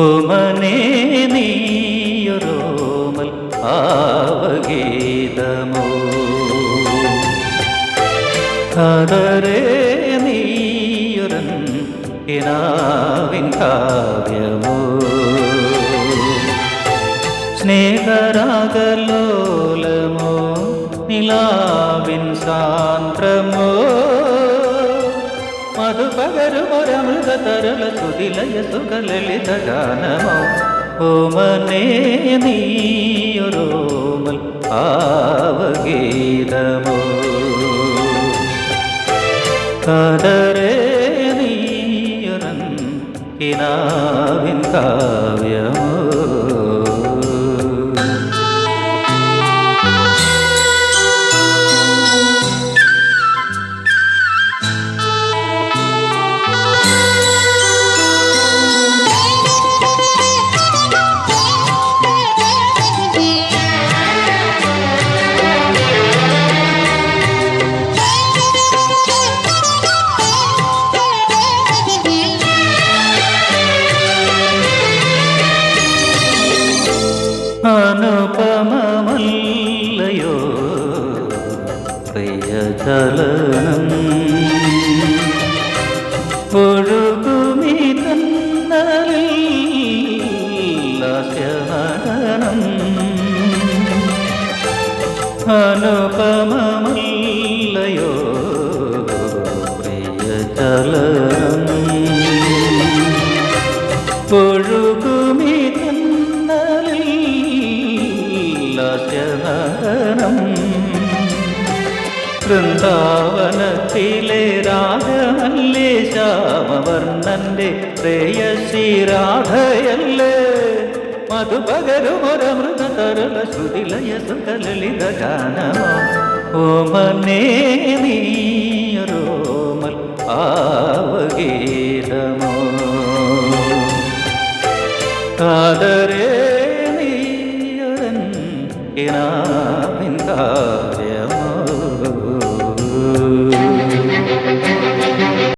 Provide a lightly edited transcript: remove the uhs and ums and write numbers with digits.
ഓമനേ നീയൊരോമൽ ഭാവഗീതമോ കാതരേ നീയൊരൻ കിനാവിൻ കാവ്യമോ സ്നേഹരാഗലോലമോ നിലാവിൻ സാന്ദ്രമോ മധുപകരുമൊരമൃത തരള സുതിലയ സുഖലളിത ഗാനമോ ഓമനേ നീയൊരോമൽ ഭാവഗീതമോ കാതരേ നീയൊരൻ കിനാവിൻ കാവ്യമോ അനുപമമല്ലയോ പ്രിയചലനം ഒഴുകുമി തന്നലിൽ ലാസ്യനടനം അനുപമമല്ലയോ പ്രിയചലനം ഒഴുകുമി നം വൃന്ദാവനത്തിലെ രാഗമല്ലേ ശ്യാമവർണ്ണന്റെ പ്രേയസി രാധയല്ലേ മധുപകരുമൊരമൃത തരള ശ്രുതിലയ സുഖലളിത ഗാനമോ ഓമനേ നീയൊരോമൽ ഭാവഗീതമോ കാതരേ